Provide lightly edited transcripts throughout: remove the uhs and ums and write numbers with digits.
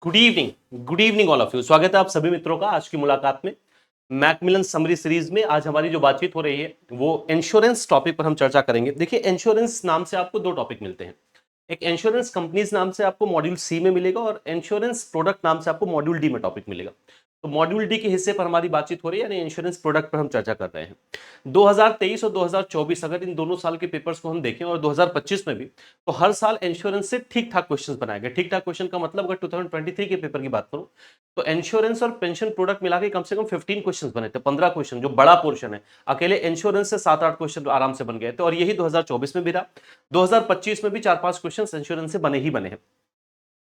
Good evening all of you. स्वागत है आप सभी मित्रों का आज की मुलाकात में। मैकमिलन समरी सीरीज में आज हमारी जो बातचीत हो रही है वो इंश्योरेंस टॉपिक पर हम चर्चा करेंगे। देखिए, इंश्योरेंस नाम से आपको दो टॉपिक मिलते हैं। एक इंश्योरेंस कंपनीज नाम से आपको मॉड्यूल सी में मिलेगा और इंश्योरेंस प्रोडक्ट नाम से आपको मॉड्यूल डी में टॉपिक मिलेगा। तो मॉड्यूल डी के हिस्से पर हमारी बातचीत हो रही है, यानी इंश्योरेंस प्रोडक्ट पर हम चर्चा कर रहे हैं। 2023 और 2024 अगर इन दोनों साल के पेपर्स को हम देखें और 2025 में भी, तो हर साल इंश्योरेंस से ठीक ठाक क्वेश्चंस बनाए गए। ठीक ठाक क्वेश्चन का मतलब अगर 2023 के पेपर की बात करूं तो इंश्योरेंस और पेंशन प्रोडक्ट मिला के कम से कम 15 क्वेश्चंस बने थे। 15 क्वेश्चन जो बड़ा पोर्शन है, अकेले इंश्योरेंस से 7-8 क्वेश्चन आराम से बन गए थे और यही 2024 में भी रहा। 2025 में भी 4-5 क्वेश्चन इंश्योरेंस से बने ही बने हैं।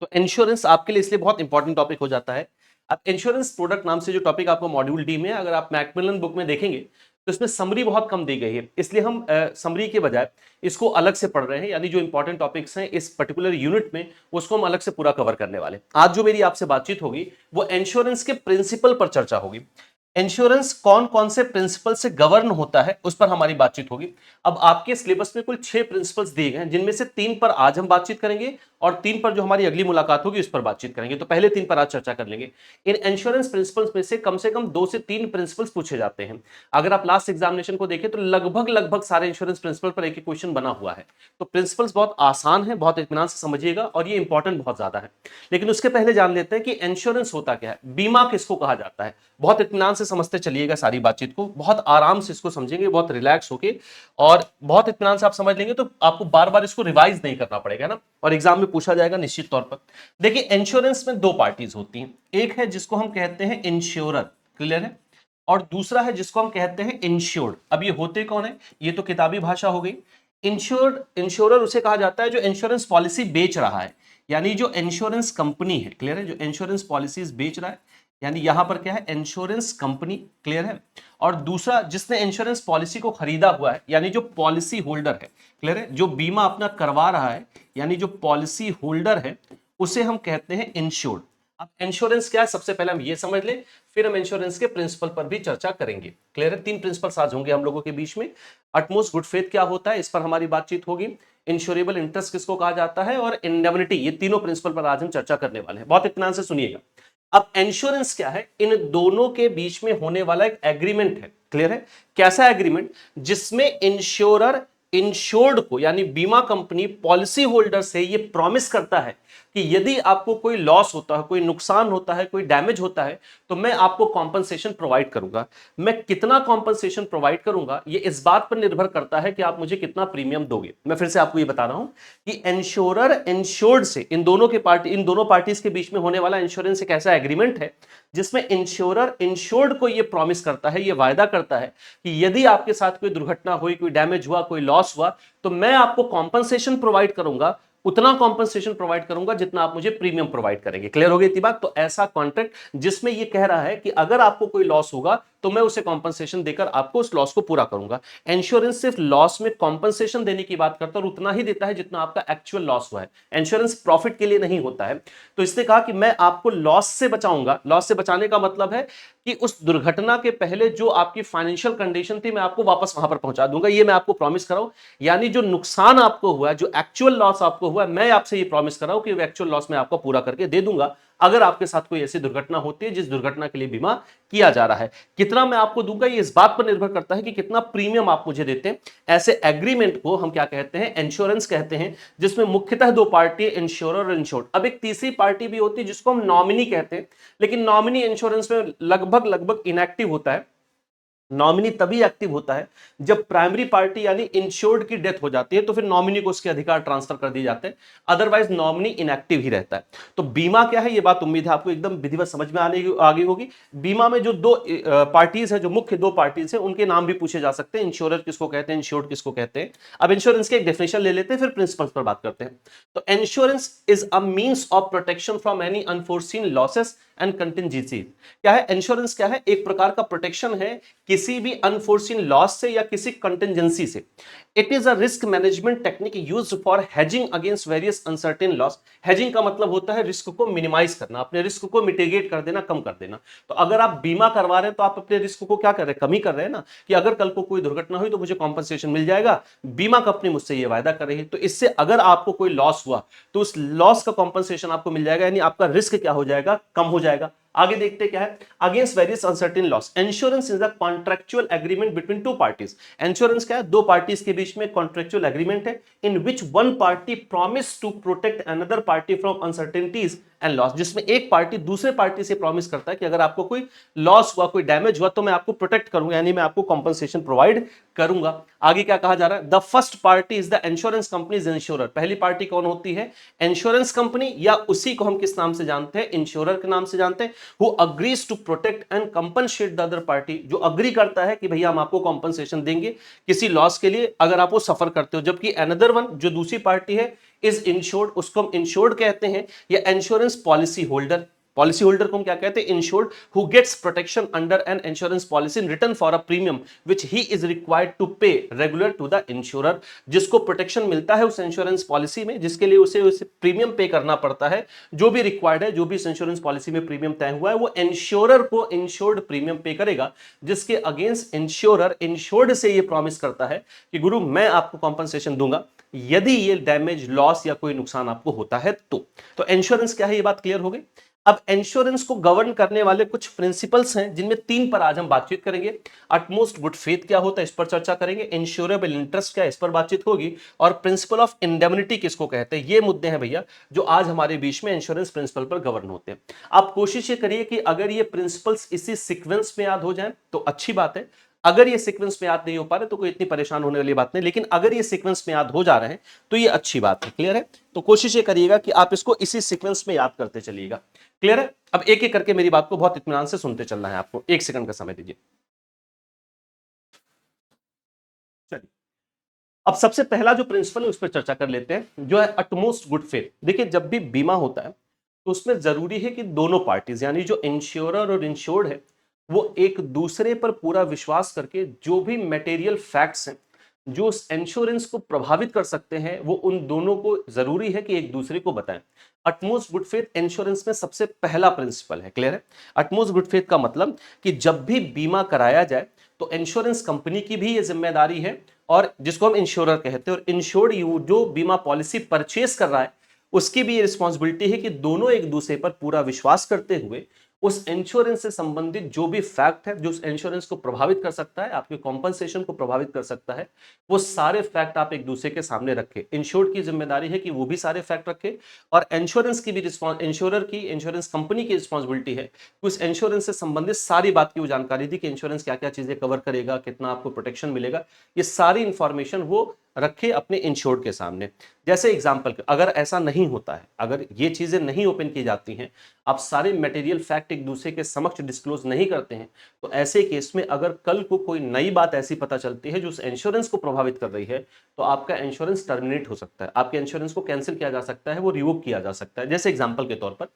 तो इंश्योरेंस आपके लिए इसलिए बहुत इंपॉर्टेंट टॉपिक हो जाता है। अब इंश्योरेंस प्रोडक्ट नाम से जो टॉपिक आपको मॉड्यूल डी में, अगर आप मैकमिलन बुक में देखेंगे तो इसमें समरी बहुत कम दी गई है, इसलिए हम समरी के बजाय इसको अलग से पढ़ रहे हैं। यानी जो इंपॉर्टेंट टॉपिक्स हैं इस पर्टिकुलर यूनिट में उसको हम अलग से पूरा कवर करने वाले। आज जो मेरी आपसे बातचीत होगी वो इंश्योरेंस के प्रिंसिपल पर चर्चा होगी। इंश्योरेंस कौन कौन से प्रिंसिपल से गवर्न होता है उस पर हमारी बातचीत होगी। अब आपके सिलेबस में कुल 6 प्रिंसिपल्स दिए गए हैं, जिनमें से 3 पर आज हम बातचीत करेंगे और 3 पर जो हमारी अगली मुलाकात होगी उस पर बातचीत करेंगे। तो पहले 3 पर आज चर्चा कर लेंगे। इन इंश्योरेंस प्रिंसिपल्स में से कम 2 से 3 प्रिंसिपल्स पूछे जाते हैं। अगर आप लास्ट एग्जामिनेशन को देखें तो लगभग लगभग सारे इंश्योरेंस प्रिंसिपल पर एक क्वेश्चन बना हुआ है। तो प्रिंसिपल्स बहुत आसान है, बहुत इत्मीनान से समझिएगा और ये इंपॉर्टेंट बहुत ज्यादा है। लेकिन उसके पहले जान लेते हैं कि इंश्योरेंस होता क्या है, बीमा किसको कहा जाता है। बहुत इत्मीनान से समझते चलिएगा सारी बातचीत को, बहुत आराम से इसको समझेंगे, बहुत रिलैक्स होके और बहुत इत्मीनान से आप समझ लेंगे तो आपको बार बार इसको रिवाइज नहीं करना पड़ेगा ना, और एग्जाम में पूछा जाएगा निश्चित तौर पर। देखिए, इंश्योरेंस में 2 पार्टीज होती हैं। एक है जिसको हम कहते हैं इंश्योरर, क्लियर है, और दूसरा है जिसको हम कहते हैं इंश्योर्ड। अब ये होते कौन है, ये तो किताबी भाषा हो गई। इंश्योरर उसे कहा जाता है जो इंश्योरेंस पॉलिसी बेच रहा है, यानी जो इंश्योरेंस कंपनी है, क्लियर है, जो इंश्योरेंस पॉलिसीज बेच रहा है, यानी यहां पर क्या है, इंश्योरेंस कंपनी, क्लियर है। और दूसरा जिसने इंश्योरेंस पॉलिसी को खरीदा हुआ है, यानी जो पॉलिसी होल्डर है, क्लियर है, जो बीमा अपना करवा रहा है, यानी जो पॉलिसी होल्डर है, उसे हम कहते हैं इंश्योर्ड। अब इंश्योरेंस क्या है सबसे पहले हम ये समझ लें, फिर हम इंश्योरेंस के प्रिंसिपल पर भी चर्चा करेंगे। क्लियर है, 3 प्रिंसिपल्स आज होंगे हम लोगों के बीच में। अटमोस्ट गुड फेथ क्या होता है इस पर हमारी बातचीत होगी, इंश्योरेबल इंटरेस्ट किसको कहा जाता है, और इंडेमनिटी, ये तीनों प्रिंसिपल पर आज हम चर्चा करने वाले हैं। बहुत इत्मीनान से सुनिएगा। अब इंश्योरेंस क्या है, इन दोनों के बीच में होने वाला एक एग्रीमेंट है, क्लियर है। कैसा एग्रीमेंट, जिसमें इंश्योरर इंश्योर्ड को, यानी बीमा कंपनी पॉलिसी होल्डर से ये प्रॉमिस करता है कि यदि आपको कोई लॉस होता है, कोई नुकसान होता है, कोई डैमेज होता है, तो मैं आपको कॉम्पनसेशन प्रोवाइड करूंगा। मैं कितना कॉम्पनसेशन प्रोवाइड करूंगा ये इस बात पर निर्भर करता है कि आप मुझे कितना प्रीमियम दोगे। मैं फिर से आपको ये बता रहा हूं कि इंश्योरर इंश्योर्ड से, इन दोनों पार्टीज के बीच में होने वाला इंश्योरेंस एक ऐसा एग्रीमेंट है जिसमें इंश्योरर इंश्योर्ड को यह प्रॉमिस करता है, यह वायदा करता है कि यदि आपके साथ कोई दुर्घटना हुई, कोई डैमेज हुआ, कोई लॉस हुआ, तो मैं आपको कॉम्पनसेशन प्रोवाइड करूंगा, उतना कॉम्पनसेशन प्रोवाइड करूंगा जितना आप मुझे प्रीमियम प्रोवाइड करेंगे। क्लियर हो गई इतनी बात। तो ऐसा कॉन्ट्रैक्ट जिसमें यह कह रहा है कि अगर आपको कोई लॉस होगा तो मैं उसे कॉम्पनसेशन देकर आपको उस लॉस को पूरा करूंगा। इंश्योरेंस सिर्फ लॉस में कॉम्पनसेशन देने की बात करता है और उतना ही देता है जितना आपका एक्चुअल लॉस हुआ है। इंश्योरेंस प्रॉफिट के लिए नहीं होता है। तो इसने कहा कि मैं आपको लॉस से बचाऊंगा। लॉस से बचाने का मतलब है कि उस दुर्घटना के पहले जो आपकी फाइनेंशियल कंडीशन थी मैं आपको वापस वहां पर पहुंचा दूंगा, ये मैं आपको प्रॉमिस कर रहा हूं। यानी जो नुकसान आपको हुआ है, जो एक्चुअल लॉस आपको हुआ है, मैं आपसे ये प्रॉमिस कर रहा हूं कि एक्चुअल लॉस मैं आपको पूरा करके दे दूंगा अगर आपके साथ कोई ऐसी दुर्घटना होती है जिस दुर्घटना के लिए बीमा किया जा रहा है। कितना मैं आपको दूंगा ये इस बात पर निर्भर करता है कि कितना प्रीमियम आप मुझे देते हैं। ऐसे एग्रीमेंट को हम क्या कहते हैं, इंश्योरेंस कहते हैं, जिसमें मुख्यतः 2 पार्टी, इंश्योरर और इंश्योर्ड। अब एक तीसरी पार्टी भी होती है जिसको हम नॉमिनी कहते हैं, लेकिन नॉमिनी इंश्योरेंस में लगभग इनएक्टिव होता है। नॉमिनी तभी एक्टिव होता है जब प्राइमरी पार्टी यानी इंश्योर्ड की डेथ हो जाती है, तो फिर नॉमिनी को उसके अधिकार ट्रांसफर कर दिए जाते हैं। अदरवाइज नॉमिनी इनएक्टिव ही रहता है। तो बीमा क्या है, ये बात उम्मीद है आपको एकदम विधिवत समझ में आ गई होगी। बीमा में जो 2 पार्टीज है, जो मुख्य 2 पार्टीज है, उनके नाम भी पूछे जा सकते हैं। इंश्योरर किसको कहते हैं, इंश्योर्ड किसको कहते हैं। अब इंश्योरेंस की एक डेफिनेशन ले लेते हैं, फिर प्रिंसिपल्स पर बात करते हैं। तो insurance is a means of protection from any unforeseen losses and contingency. क्या है इंश्योरेंस? क्या है? एक प्रकार का प्रोटेक्शन है किसी भी अनफोर्सीन लॉस से या किसी कंटिंजेंसी से। It is a risk management technique used for hedging against various uncertain loss. Hedging का मतलब होता है रिस्क को मिनिमाइज करना, अपने रिस्क को मिटिगेट कर देना, कम कर देना। तो अगर आप बीमा करवा रहे हैं तो आप अपने रिस्क को क्या कर रहे हैं? कमी कर रहे हैं ना, कि अगर कल को कोई दुर्घटना हुई तो मुझे कॉम्पनसेशन मिल जाएगा। बीमा कंपनी मुझसे ये वायदा कर रही है, तो इससे अगर आपको कोई लॉस हुआ तो उस लॉस का कॉम्पनसेशन आपको मिल जाएगा, यानी आपका रिस्क क्या हो जाएगा? कम हो जाएगा। आगे देखते क्या है, against various uncertain loss. Insurance is a contractual agreement between two parties. Insurance क्या है? दो पार्टीज के बीच में कॉन्ट्रेक्चुअल एग्रीमेंट है in which one party promise to protect another party from uncertainties and loss. जिसमें एक पार्टी दूसरे पार्टी से प्रॉमिस करता है कि अगर आपको कोई लॉस हुआ, कोई डैमेज हुआ, तो मैं आपको प्रोटेक्ट करूंगा, यानी मैं आपको कॉम्पनसेशन प्रोवाइड करूंगा। आगे क्या कहा जा रहा है, the first party is the insurance companies insurer. पहली पार्टी कौन होती है? इंश्योरेंस कंपनी, या उसी को हम किस नाम से जानते हैं? इंश्योरर के नाम से जानते हैं। Who agrees to protect and compensate the other party, जो अग्री करता है कि भैया हम आपको कॉम्पनसेशन देंगे किसी लॉस के लिए अगर आप वो सफर करते हो। जबकि अनदर वन, जो दूसरी पार्टी है, इज इंश्योर्ड, उसको हम इंश्योर्ड कहते हैं, या insurance policy holder. Policy holder को हम क्या कहते हैं? Insured, who gets protection under an insurance policy in return for a premium which he is required to pay regular to the insurer. जिसको प्रोटेक्शन मिलता है उस इंश्योरेंस पॉलिसी में, जिसके लिए उसे प्रीमियम पे करना पड़ता है, जो भी रिक्वायर्ड है, जो भी इस इंश्योरेंस पॉलिसी में प्रीमियम तय हुआ है, वो इंश्योरर को इंश्योर्ड प्रीमियम पे करेगा, जिसके अगेंस्ट इंश्योरर इंश्योर्ड से ये प्रॉमिस करता है कि गुरु मैं आपको कॉम्पनसेशन दूंगा यदि ये डैमेज, लॉस या कोई नुकसान आपको होता है तो इंश्योरेंस क्या है, ये बात क्लियर हो गई। अब इंश्योरेंस को गवर्न करने वाले कुछ प्रिंसिपल्स हैं, जिनमें तीन पर आज हम बातचीत करेंगे। अटमोस्ट गुड फेथ क्या होता है, इस पर चर्चा करेंगे। इंश्योरेबल इंटरेस्ट क्या है, इस पर बातचीत होगी। और प्रिंसिपल ऑफ इंडेमनिटी किसको कहते हैं, ये मुद्दे हैं भैया जो आज हमारे बीच में इंश्योरेंस प्रिंसिपल पर गवर्न होते हैं। आप कोशिश ये करिए कि अगर ये प्रिंसिपल्स इसी सीक्वेंस में याद हो जाए तो अच्छी बात है। अगर ये सीक्वेंस में याद नहीं हो पा रहे तो कोई इतनी परेशान होने वाली बात नहीं, लेकिन अगर ये सीक्वेंस में याद हो जा रहे हैं तो ये अच्छी बात है। क्लियर है? तो कोशिश ये करिएगा कि आप इसको इसी सीक्वेंस में याद करते चलिएगा। क्लियर है? अब एक एक करके मेरी बात को बहुत इत्मीनान से सुनते चलना है आपको। एक सेकंड का समय दीजिए। चलिए, अब सबसे पहला जो प्रिंसिपल है उस पर चर्चा कर लेते हैं, जो है अटमोस्ट गुड फेथ। देखिए, जब भी बीमा होता है तो उसमें जरूरी है कि दोनों पार्टीज, यानी जो इंश्योरर और इंश्योर्ड है, वो एक दूसरे पर पूरा विश्वास करके जो भी मटेरियल फैक्ट्स हैं जो उस इंश्योरेंस को प्रभावित कर सकते हैं, वो उन दोनों को जरूरी है कि एक दूसरे को बताएं। अटमोस्ट गुड फेथ इंश्योरेंस में सबसे पहला प्रिंसिपल है। क्लियर है? अटमोस्ट गुड फेथ का मतलब कि जब भी बीमा कराया जाए तो इंश्योरेंस कंपनी की भी ये जिम्मेदारी है, और जिसको हम इंश्योरर कहते हैं, और इंश्योर्ड जो बीमा पॉलिसी परचेस कर रहा है उसकी भी ये रिस्पॉन्सिबिलिटी है कि दोनों एक दूसरे पर पूरा विश्वास करते हुए उस इंश्योरेंस से संबंधित जो भी फैक्ट है जो उस इंश्योरेंस को प्रभावित कर सकता है, आपके कॉम्पनसेशन को प्रभावित कर सकता है, वो सारे फैक्ट आप एक दूसरे के सामने रखे। इंश्योर्ड की जिम्मेदारी है कि वो भी सारे फैक्ट रखे, और इंश्योरेंस की भी इंश्योरेंस कंपनी की रिस्पॉन्सिबिलिटी है कि उस इंश्योरेंस से संबंधित सारी बात की वो जानकारी दी कि इंश्योरेंस क्या क्या चीजें कवर करेगा, कितना आपको प्रोटेक्शन मिलेगा, ये सारी इंफॉर्मेशन वो रखे अपने इंश्योर्ड के सामने। जैसे एग्जांपल, अगर ऐसा नहीं होता है, अगर ये चीजें नहीं ओपन की जाती हैं, आप सारे मटेरियल फैक्ट एक दूसरे के समक्ष डिस्क्लोज नहीं करते हैं, तो ऐसे केस में अगर कल को कोई नई बात ऐसी पता चलती है जो उस इंश्योरेंस को प्रभावित कर रही है, तो आपका इंश्योरेंस टर्मिनेट हो सकता है, आपके इंश्योरेंस को कैंसिल किया जा सकता है, वो रिवोक किया जा सकता है। जैसे एग्जांपल के तौर पर,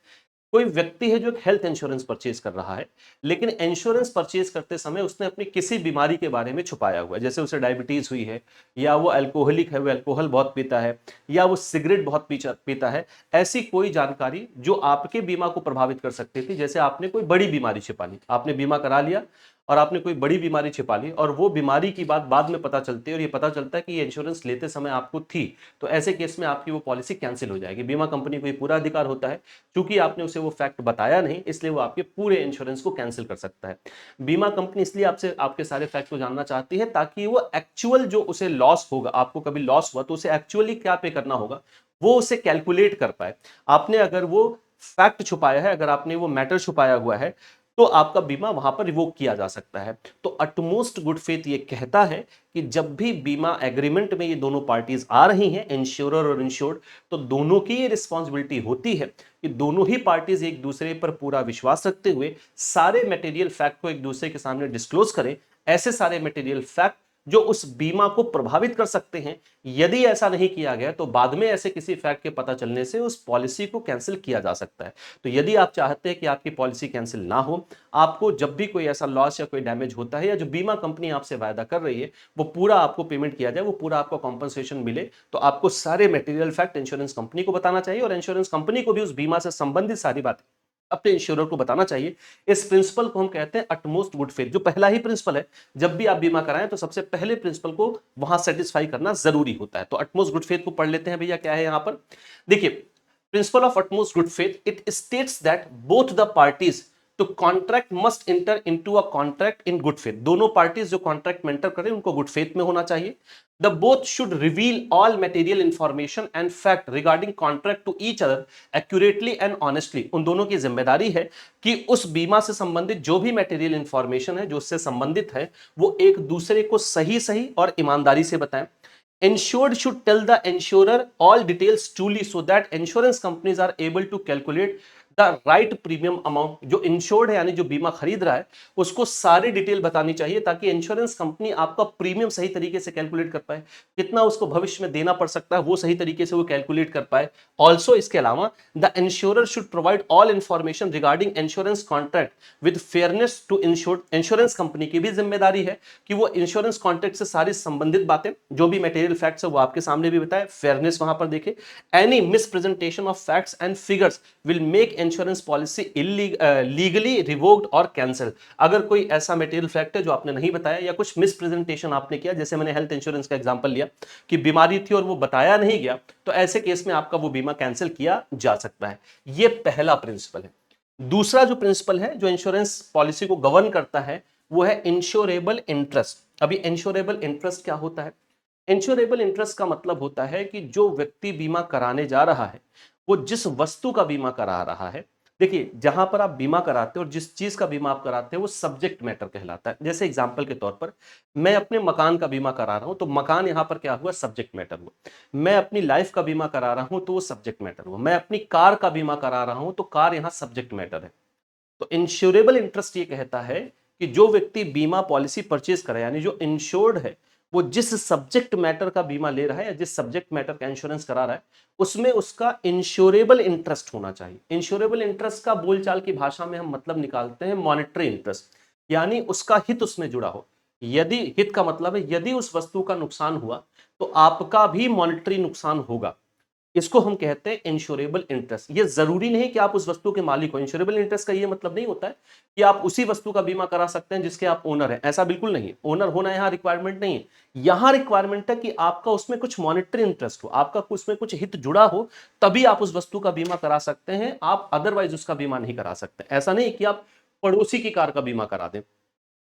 कोई व्यक्ति है जो एक हेल्थ इंश्योरेंस परचेज कर रहा है, लेकिन इंश्योरेंस परचेज करते समय उसने अपनी किसी बीमारी के बारे में छुपाया हुआ है, जैसे उसे डायबिटीज हुई है, या वो अल्कोहलिक है, वो अल्कोहल बहुत पीता है, या वो सिगरेट बहुत पीता है। ऐसी कोई जानकारी जो आपके बीमा को प्रभावित कर सकती थी, जैसे आपने कोई बड़ी बीमारी छिपा ली, आपने बीमा करा लिया और आपने कोई बड़ी बीमारी छिपा ली, और वो बीमारी की बात बाद में पता चलती है और ये पता चलता है कि ये इंश्योरेंस लेते समय आपको थी, तो ऐसे केस में आपकी वो पॉलिसी कैंसिल हो जाएगी। बीमा कंपनी को ये पूरा अधिकार होता है, क्योंकि आपने उसे वो फैक्ट बताया नहीं, इसलिए वो आपके पूरे इंश्योरेंस को कैंसिल कर सकता है। बीमा कंपनी इसलिए आपसे आपके सारे फैक्ट को जानना चाहती है ताकि वो एक्चुअल जो उसे लॉस होगा, आपको कभी लॉस हुआ तो उसे एक्चुअली क्या पे करना होगा, वो उसे कैलकुलेट कर पाए। आपने अगर वो फैक्ट छुपाया है, अगर आपने वो मैटर छुपाया हुआ है, तो आपका बीमा वहां पर रिवोक किया जा सकता है। तो अटमोस्ट गुड फेथ ये कहता है कि जब भी बीमा एग्रीमेंट में ये दोनों पार्टीज आ रही हैं, इंश्योरर और इंश्योर्ड, तो दोनों की ये रिस्पॉन्सिबिलिटी होती है कि दोनों ही पार्टीज एक दूसरे पर पूरा विश्वास रखते हुए सारे मटेरियल फैक्ट को एक दूसरे के सामने डिस्क्लोज करें। ऐसे सारे मटेरियल फैक्ट जो उस बीमा को प्रभावित कर सकते हैं। यदि ऐसा नहीं किया गया तो बाद में ऐसे किसी फैक्ट के पता चलने से उस पॉलिसी को कैंसिल किया जा सकता है। तो यदि आप चाहते हैं कि आपकी पॉलिसी कैंसिल ना हो, आपको जब भी कोई ऐसा लॉस या कोई डैमेज होता है या जो बीमा कंपनी आपसे वायदा कर रही है वो पूरा आपको पेमेंट किया जाए, वो पूरा आपको कॉम्पनसेशन मिले, तो आपको सारे मटेरियल फैक्ट इंश्योरेंस कंपनी को बताना चाहिए और इंश्योरेंस कंपनी को भी उस बीमा से संबंधित सारी बातें अपने इंश्योरर को बताना चाहिए। इस प्रिंसिपल को हम कहते हैं अटमोस्ट गुड फेथ। जो पहला ही प्रिंसिपल है, जब भी आप बीमा कराएं तो सबसे पहले प्रिंसिपल को वहां सेटिस्फाई करना जरूरी होता है। तो अटमोस्ट गुड फेथ को पढ़ लेते हैं भैया, क्या है यहां पर। देखिए, principle of utmost good faith, it states that both the parties to contract must enter into a contract in good faith. दोनों पार्टीज जो कॉन्ट्रैक्ट में एंटर करें उनको गुड फेथ में होना चाहिए। The both should reveal all material information and fact regarding contract to each other accurately and honestly. उन दोनों की जिम्मेदारी है कि उस बीमा से संबंधित जो भी मटेरियल इंफॉर्मेशन है जो उससे संबंधित है वो एक दूसरे को सही सही और ईमानदारी से बताएं। Insured should tell the insurer all details truly so that insurance companies are able to calculate the right premium amount. जो इंश्योर्ड है यानी जो बीमा खरीद रहा है उसको सारी डिटेल बतानी चाहिए ताकि इंश्योरेंस कंपनी आपका प्रीमियम सही तरीके से कैलकुलेट कर पाए, कितना उसको भविष्य में देना पड़ सकता है वो सही तरीके से वो कैलकुलेट कर पाए। ऑल्सो इसके अलावा the insurer should provide all information regarding insurance contract with fairness to insured. Insurance company की भी जिम्मेदारी है कि वो इंश्योरेंस कॉन्ट्रैक्ट से सारी संबंधित बातें जो भी मटेरियल फैक्ट्स है वो आपके सामने भी बताए, फेयरनेस वहां पर देखे। Any misrepresentation of facts and figures will make insurance policy legally revoked और कैंसिल। अगर कोई ऐसा मटेरियल फैक्ट है जो आपने नहीं बताया या कुछ मिसप्रेजेंटेशन आपने किया, जैसे मैंने हेल्थ इंश्योरेंस का एग्जांपल लिया कि बीमारी थी और वो बताया नहीं गया, तो ऐसे केस में आपका वो बीमा कैंसिल किया जा सकता है। ये पहला प्रिंसिपल है। दूसरा जो प्रिंसिपल है जो इंश्योरेंस पॉलिसी को गवर्न करता है वो है इंश्योरेबल इंटरेस्ट। अभी इंश्योरेबल इंटरेस्ट क्या होता है? इंश्योरेबल इंटरेस्ट का मतलब होता है कि जो व्यक्ति बीमा कराने जा रहा है वो जिस वस्तु का बीमा करा रहा है, देखिए जहां पर आप बीमा कराते हो और जिस चीज का बीमा आप कराते हो वो सब्जेक्ट मैटर कहलाता है। जैसे एग्जांपल के तौर पर मैं अपने मकान का बीमा करा रहा हूं तो मकान यहां पर क्या हुआ? सब्जेक्ट मैटर हुआ। मैं अपनी लाइफ का बीमा करा रहा हूं तो वो सब्जेक्ट मैटर हुआ। मैं अपनी कार का बीमा करा रहा हूं तो कार यहां सब्जेक्ट मैटर है। तो इंश्योरेबल इंटरेस्ट ये कहता है कि जो व्यक्ति बीमा पॉलिसी परचेज करे यानी जो इंश्योर्ड है वो जिस सब्जेक्ट मैटर का बीमा ले रहा है या जिस सब्जेक्ट मैटर का इंश्योरेंस करा रहा है उसमें उसका इंश्योरेबल इंटरेस्ट होना चाहिए। इंश्योरेबल इंटरेस्ट का बोलचाल की भाषा में हम मतलब निकालते हैं मॉनेटरी इंटरेस्ट, यानी उसका हित उसमें जुड़ा हो। यदि हित का मतलब है यदि उस वस्तु का नुकसान हुआ तो आपका भी मॉनेटरी नुकसान होगा। इसको हम कहते हैं इंश्योरेबल इंटरेस्ट। ये जरूरी नहीं कि आप उस वस्तु के मालिक हो। इंश्योरेबल इंटरेस्ट का ये मतलब नहीं होता है कि आप उसी वस्तु का बीमा करा सकते हैं जिसके आप ओनर हैं, ऐसा बिल्कुल नहीं है। ओनर होना यहाँ रिक्वायरमेंट नहीं है। यहाँ रिक्वायरमेंट है कि आपका उसमें कुछ मॉनेटरी इंटरेस्ट हो, आपका उसमें कुछ हित जुड़ा हो, तभी आप उस वस्तु का बीमा करा सकते हैं। आप अदरवाइज उसका बीमा नहीं करा सकते। ऐसा नहीं कि आप पड़ोसी की कार का बीमा करा दें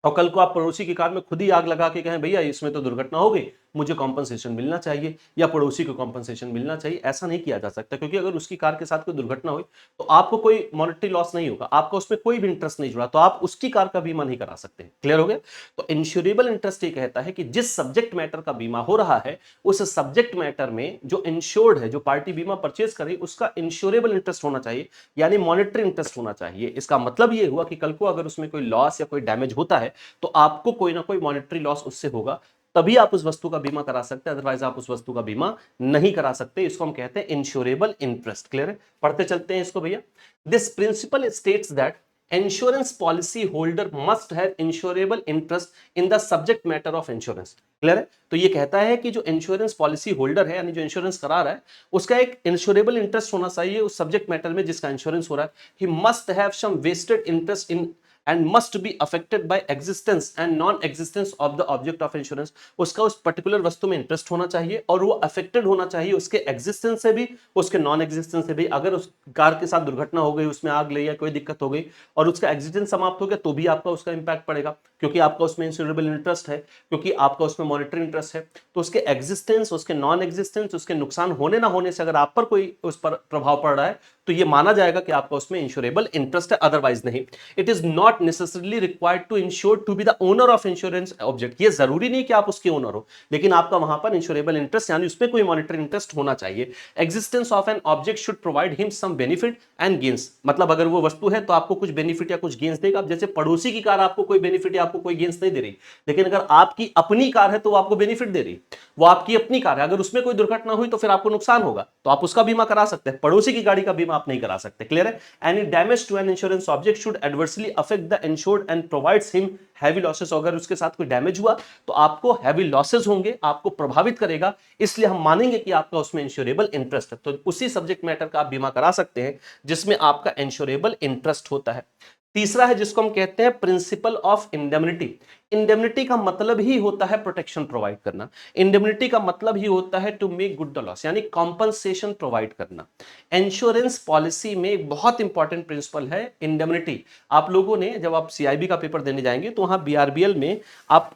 और कल को आप पड़ोसी की कार में खुद ही आग लगा के कहें भैया इसमें तो दुर्घटना हो गई, मुझे कॉम्पनसेशन मिलना चाहिए या पड़ोसी को कॉम्पनसेशन मिलना चाहिए। ऐसा नहीं किया जा सकता क्योंकि अगर उसकी कार के साथ कोई दुर्घटना हुई तो आपको कोई मॉनेटरी लॉस नहीं होगा, आपका उसमें कोई भी इंटरेस्ट नहीं जुड़ा, तो आप उसकी कार का बीमा नहीं करा सकते। क्लियर हो गया? तो इंश्योरेबल इंटरेस्ट ये कहता है कि जिस सब्जेक्ट मैटर का बीमा हो रहा है उस सब्जेक्ट मैटर में जो इंश्योर्ड है, जो पार्टी बीमा परचेज करे, उसका इंश्योरेबल इंटरेस्ट होना चाहिए यानी मॉनेटरी इंटरेस्ट होना चाहिए। इसका मतलब ये हुआ कि कल को अगर उसमें कोई लॉस या कोई डैमेज होता है तो आपको कोई ना कोई मॉनेटरी लॉस उससे होगा, तभी आप उस वस्तु का बीमा करा सकते हैं, अदरवाइज आप उस वस्तु का बीमा नहीं करा सकते। इसको हम कहते हैं इंश्योरेबल इंटरेस्ट। क्लियर है? पढ़ते चलते हैं इसको भैया। This principle states that insurance policy holder must have insurable interest in the subject matter of insurance. Clear है? तो ये कहता है कि जो इंश्योरेंस पॉलिसी होल्डर है यानी जो इंश्योरेंस करा रहा है उसका एक इंश्योरेबल इंटरेस्ट होना चाहिए उस सब्जेक्ट मैटर में जिसका इंश्योरेंस हो रहा है। He must have some vested interest in and must be affected by existence and non-existence of the object of insurance। उसका उस पर्टिकुलर वस्तु में इंटरेस्ट होना चाहिए और वो अफेक्टेड होना चाहिए उसके एग्जिस्टेंस से भी, उसके नॉन एग्जिस्टेंस से भी। अगर उस कार के साथ दुर्घटना हो गई, उसमें आग लगी या कोई दिक्कत हो गई और उसका एग्जिस्टेंस समाप्त हो गया तो भी आपका उसका इंपैक्ट पड़ेगा क्योंकि आपका उसमें इंश्योरेबल इंटरेस्ट है, क्योंकि आपका उसमें मॉनेटरी इंटरेस्ट है। तो उसके एग्जिस्टेंस, उसके नॉन एग्जिस्टेंस, उसके नुकसान होने ना होने से अगर आप पर कोई उस पर प्रभाव पड़ रहा है तो ये माना जाएगा कि आपका उसमें इंश्योरेबल इंटरेस्ट है, अदरवाइज नहीं। It is not not necessarily required to insure to be the owner of insurance object. ये जरूरी नहीं कि आप उसके ओनर हो, लेकिन आपका वहां पर इंश्योरेबल इंटरेस्ट यानी उसमें कोई मॉनिटरी इंटरेस्ट होना चाहिए। Existence of an object should provide him some benefit and gains, मतलब अगर वो वस्तु है तो आपको कुछ बेनिफिट या कुछ गेन्स देगा। अब जैसे पड़ोसी की कार आपको कोई बेनिफिट या आपको कोई गेन्स नहीं दे रही, लेकिन अगर आपकी अपनी कार है तो वो आपको बेनिफिट दे रही, वो आपकी अपनी कार है, अगर उसमें कोई दुर्घटना हुई तो फिर आपको नुकसान होगा, तो आप उसका बीमा करा सकते हैं, पड़ोसी की गाड़ी का बीमा आप नहीं करा सकते। क्लियर है? Any damage to an insurance object should adversely affect the insured and provides him heavy losses. अगर उसके साथ कोई डैमेज हुआ तो आपको हैवी लॉसेस होंगे, आपको प्रभावित करेगा, इसलिए हम मानेंगे कि आपका उसमें इंश्योरेबल इंटरेस्ट है। तो उसी सब्जेक्ट मैटर का आप बीमा करा सकते हैं जिसमें आपका इंश्योरेबल इंटरेस्ट होता है। तीसरा है जिसको हम कहते हैं प्रिंसिपल ऑफ इंडेमनिटी। इंडेमनिटी का मतलब ही होता है प्रोटेक्शन प्रोवाइड करना। इंडेमनिटी का मतलब ही होता है to make good the loss, यानी कॉम्पनसेशन प्रोवाइड करना। इंश्योरेंस पॉलिसी में एक बहुत इंपॉर्टेंट प्रिंसिपल है इंडेमनिटी। आप लोगों ने जब आप सीआईबी का पेपर देने जाएंगे तो वहां बीआरबीएल में आप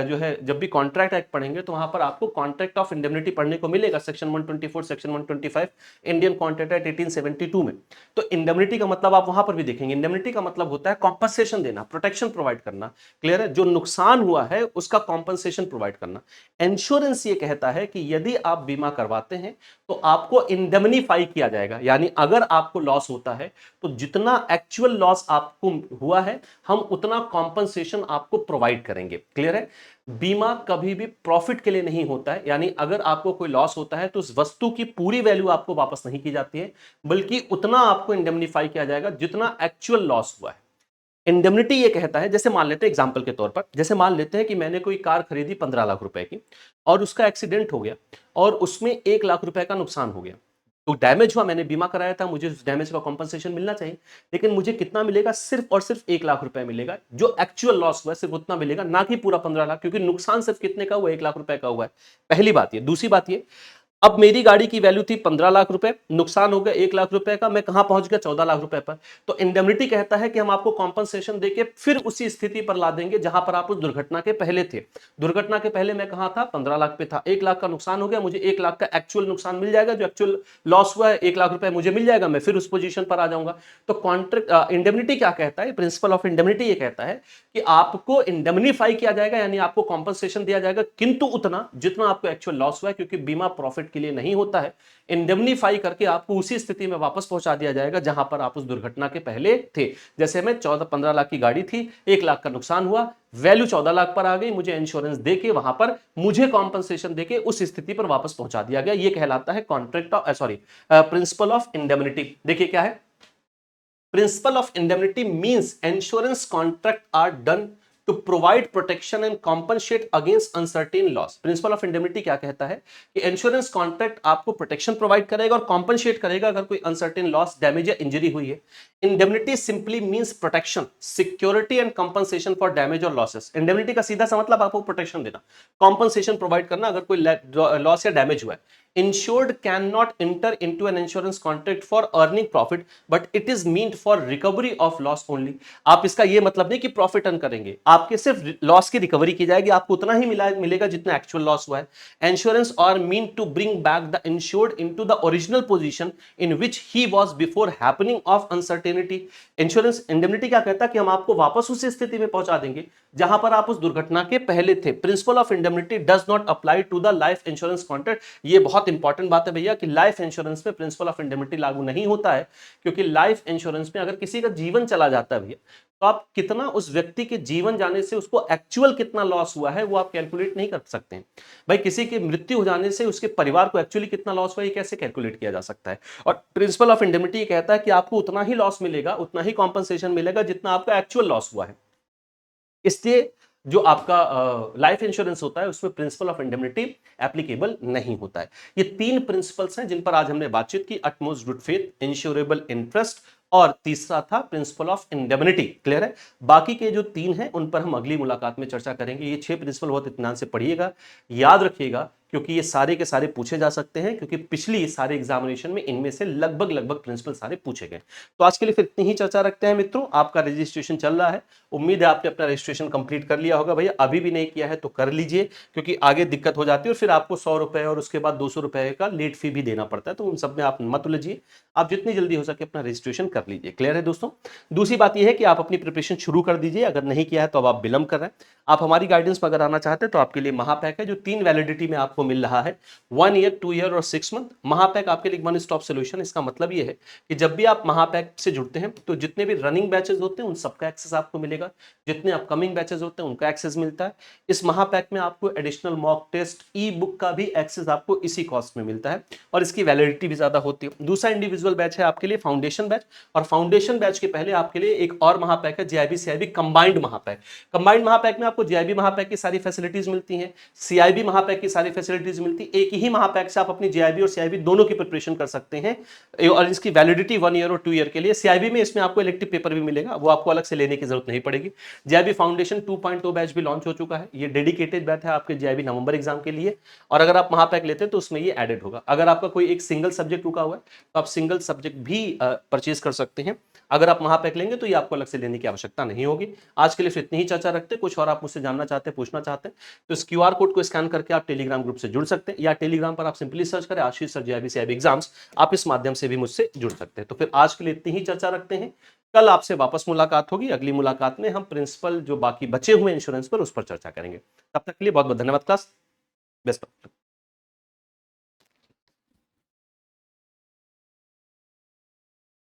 जो है जब भी कॉन्ट्रैक्ट एक्ट पढ़ेंगे तो वहां पर आपको कॉन्ट्रैक्ट ऑफ इंडेमनिटी पढ़ने को मिलेगा, section 124 section 125 Indian contract act 1872 में। तो इंडेमनिटी का मतलब आप वहां पर भी देखेंगे। इंडेमनिटी का मतलब होता है कॉम्पनसेशन देना, प्रोटेक्शन प्रोवाइड करना। क्लियर है? जो नुकसान हुआ है उसका कॉम्पनसेशन प्रोवाइड करना। इंश्योरेंस ये कहता है कि यदि आप बीमा करवाते हैं तो आपको इंडेमनीफाई किया जाएगा, यानी अगर आपको लॉस होता है तो जितना एक्चुअल लॉस आपको हुआ है हम उतना कॉम्पनसेशन आपको प्रोवाइड करेंगे। क्लियर है? बीमा कभी भी प्रॉफिट के लिए नहीं होता है, यानी अगर आपको कोई लॉस होता है तो उस वस्तु की पूरी वैल्यू आपको वापस नहीं की जाती है, बल्कि उतना आपको इंडेमनीफाई किया जाएगा जितना एक्चुअल लॉस हुआ है। इंडेमनिटी ये कहता है, जैसे मान लेते हैं एग्जांपल के तौर पर, जैसे मान लेते हैं कि मैंने कोई कार खरीदी 15 लाख रुपए की और उसका एक्सीडेंट हो गया और उसमें 1 लाख रुपए का नुकसान हो गया। तो डैमेज हुआ, मैंने बीमा कराया था, मुझे उस डैमेज का कॉम्पनसेशन मिलना चाहिए, लेकिन मुझे कितना मिलेगा? सिर्फ और सिर्फ 1 लाख रुपए मिलेगा। जो एक्चुअल लॉस हुआ है सिर्फ उतना मिलेगा, ना कि पूरा 15 लाख, क्योंकि नुकसान सिर्फ कितने का हुआ? 1 लाख रुपए का हुआ है। पहली बात ये। दूसरी बात ये, अब मेरी गाड़ी की वैल्यू थी 15 लाख रुपए, नुकसान हो गया 1 लाख रुपए का, मैं कहां पहुंच गया? 14 लाख रुपए पर। तो इंडेमनिटी कहता है कि हम आपको कॉम्पनसेशन देके फिर उसी स्थिति पर ला देंगे जहां पर आप उस दुर्घटना के पहले थे। दुर्घटना के पहले मैं कहां था? 15 लाख पे था, 1 लाख का नुकसान हो गया, मुझे 1 लाख का एक्चुअल नुकसान मिल जाएगा, जो एक्चुअल लॉस हुआ है 1 लाख रुपए मुझे मिल जाएगा, मैं फिर उस पोजीशन पर आ जाऊंगा। तो कॉन्ट्रैक्ट इंडेमनिटी क्या कहता है? प्रिंसिपल ऑफ इंडेमनिटी ये कहता है कि आपको इंडेमनीफाई किया जाएगा, यानी आपको कॉम्पनसेशन दिया जाएगा, किंतु उतना जितना आपको एक्चुअल लॉस हुआ है, क्योंकि बीमा प्रॉफिट के लिए नहीं होता है। इंडेमनीफाई करके आपको उसी स्थिति में वापस पहुंचा दिया जाएगा जहां पर आप उस दुर्घटना के पहले थे। जैसे मैं 14-15 लाख की गाड़ी थी, 1 लाख का नुकसान हुआ, वैल्यू 14 लाख पर आ गई, मुझे इंश्योरेंस देके वहां पर मुझे कॉम्पनसेशन देके उस स्थिति पर वापस पहुंचा दिया गया। यह कहलाता है contract of principle of indemnity. देखिए क्या है principle of indemnity? Means insurance contract are done to provide protection and compensate against uncertain loss. Principle of indemnity क्या कहता है कि इंश्योरेंस कॉन्ट्रैक्ट आपको प्रोटेक्शन प्रोवाइड करेगा और कॉम्पनसेट करेगा अगर कोई अनसर्टेन लॉस, डैमेज या इंजरी हुई है। Indemnity simply means protection, security and compensation for damage और लॉसेस। इंडेमनिटी का सीधा सा मतलब आपको प्रोटेक्शन देना, कॉम्पनसेशन प्रोवाइड करना अगर कोई लॉस या डैमेज हुआ है। Insured cannot enter into an insurance contract for earning profit, but it is meant for recovery of loss only। आप इसका ये मतलब नहीं कि प्रॉफिट अर्न करेंगे, आपके सिर्फ लॉस की रिकवरी की जाएगी, आपको उतना ही मिलेगा जितना एक्चुअल लॉस हुआ है। Insurance are mean to bring back the insured into the original position in which he was before happening of uncertainty. Insurance indemnity क्या कहता है कि हम आपको वापस उस स्थिति में पहुंचा देंगे जहां पर आप उस दुर्घटना के पहले थे। Principle of indemnity does not apply to the life insurance contract. ये बहुत इंपॉर्टेंट बात है भैया कि लाइफ इंश्योरेंस में प्रिंसिपल ऑफ इंडेमनिटी लागू नहीं होता है, क्योंकि लाइफ इंश्योरेंस में अगर किसी का जीवन चला जाता है भैया तो आप कितना उस व्यक्ति के जीवन जाने से उसको एक्चुअल कितना लॉस हुआ है वो आप कैलकुलेट नहीं कर सकते हैं। भाई किसी की मृत्यु हो जाने से उसके परिवार को एक्चुअली कितना लॉस हुआ ये कैसे कैलकुलेट किया जा सकता है? और प्रिंसिपल ऑफ इंडेमनिटी ये कहता है कि आपको उतना ही लॉस मिलेगा, उतना ही कॉम्पनसेशन मिलेगा जितना आपका एक्चुअल लॉस हुआ है। इसलिए जो आपका लाइफ इंश्योरेंस होता है उसमें प्रिंसिपल ऑफ इंडेमनिटी एप्लीकेबल नहीं होता है। ये 3 प्रिंसिपल्स हैं जिन पर आज हमने बातचीत की, utmost good faith, insurable interest और तीसरा था प्रिंसिपल ऑफ इंडेमनिटी। क्लियर है? बाकी के जो 3 हैं उन पर हम अगली मुलाकात में चर्चा करेंगे। ये 6 प्रिंसिपल बहुत इत्मीनान से पढ़िएगा, याद रखिएगा क्योंकि ये सारे के सारे पूछे जा सकते हैं, क्योंकि पिछली सारे एग्जामिनेशन में इनमें से लगभग प्रिंसिपल सारे पूछे गए। तो आज के लिए फिर इतनी ही चर्चा रखते हैं मित्रों। आपका रजिस्ट्रेशन चल रहा है, उम्मीद है आपने अपना रजिस्ट्रेशन कंप्लीट कर लिया होगा। भैया अभी भी नहीं किया है तो कर लीजिए, क्योंकि आगे दिक्कत हो जाती है और फिर आपको 100 रुपए और उसके बाद 200 रुपए का लेट फी भी देना पड़ता है, तो उन सब में आप मत उलझिए। आप जितनी जल्दी हो सके अपना रजिस्ट्रेशन कर लीजिए। क्लियर है दोस्तों? दूसरी बात यह है कि आप अपनी प्रिपरेशन शुरू कर दीजिए, अगर नहीं किया है तो अब आप विलंब कर रहे हैं। आप हमारी गाइडेंस में अगर आना चाहते हैं तो आपके लिए महापैक है, जो 3 वैलिडिटी में आपको मिल रहा है, 1 ईयर, 2 ईयर और 6 मंथ। महापैक आपके लिए वन स्टॉप सोल्यूशन। इसका मतलब ये है कि जब भी आप महापैक से जुड़ते हैं तो जितने भी रनिंग बैचेस होते हैं उन सबका एक्सेस आपको मिलेगा, जितने अपकमिंग बैचेस होते हैं उनका एक्सेस मिलता है। इस महापैक में आपको additional mock test, e book का भी एक्सेस आपको इसी कॉस्ट में मिलता है और इसकी वैलिडिटी भी ज्यादा होती है। दूसरा इंडिविजुअल बैच है आपके लिए फाउंडेशन बैच, और फाउंडेशन बैच के पहले आपके लिए एक और महापैक है, जेआईबी सीआईबी कंबाइंड महापैक। कंबाइंड महापैक में आपको जेआईबी महापैक की सारी फैसिलिटीज मिलती हैं, सीआईबी महापैक की सारी फैसिलिटीज मिलती है। एक ही महापैक से आप अपनी जेआईबी और सीआईबी दोनों की प्रिपरेशन कर सकते हैं, और इसकी वैलिडिटी 1 ईयर और 2 ईयर के लिए। सीआईबी में इसमें आपको इलेक्टिव पेपर भी मिलेगा, वो आपको अलग से लेने की जरूरत नहीं पड़ेगी। जेआईबी फाउंडेशन 2.0 बैच भी लॉन्च हो चुका है, ये डेडिकेटेड बैच है आपके जेआईबी नवंबर एग्जाम के लिए, और अगर आप महापैक लेते हैं तो उसमें ये एडेड होगा। अगर आपका कोई एक सिंगल सब्जेक्ट रुका हुआ है तो आप सिंगल सब्जेक्ट भी परचेज कर सकते हैं। अगर आप महापैक लेंगे तो ये आपको अलग से लेने की आवश्यकता नहीं होगी। आज के लिए इतनी ही चर्चा रखते हैं। कुछ और आप मुझसे जानना चाहते हैं, पूछना चाहते हैं, तो इस क्यूआर कोड को स्कैन करके आप टेलीग्राम ग्रुप से जुड़ सकते हैं, या टेलीग्राम पर आप सिंपली सर्च करें आशीष सर जेआईबी सीआईबी एग्जाम्स, आप इस माध्यम से भी मुझसे जुड़ सकते हैं। तो फिर आज के लिए इतनी ही चर्चा रखते हैं। कल आपसे वापस मुलाकात होगी। अगली मुलाकात में हम प्रिंसिपल जो बाकी बचे हुए इंश्योरेंस पर उस पर चर्चा करेंगे। तब तक के लिए बहुत बहुत धन्यवाद क्लास। Best of luck.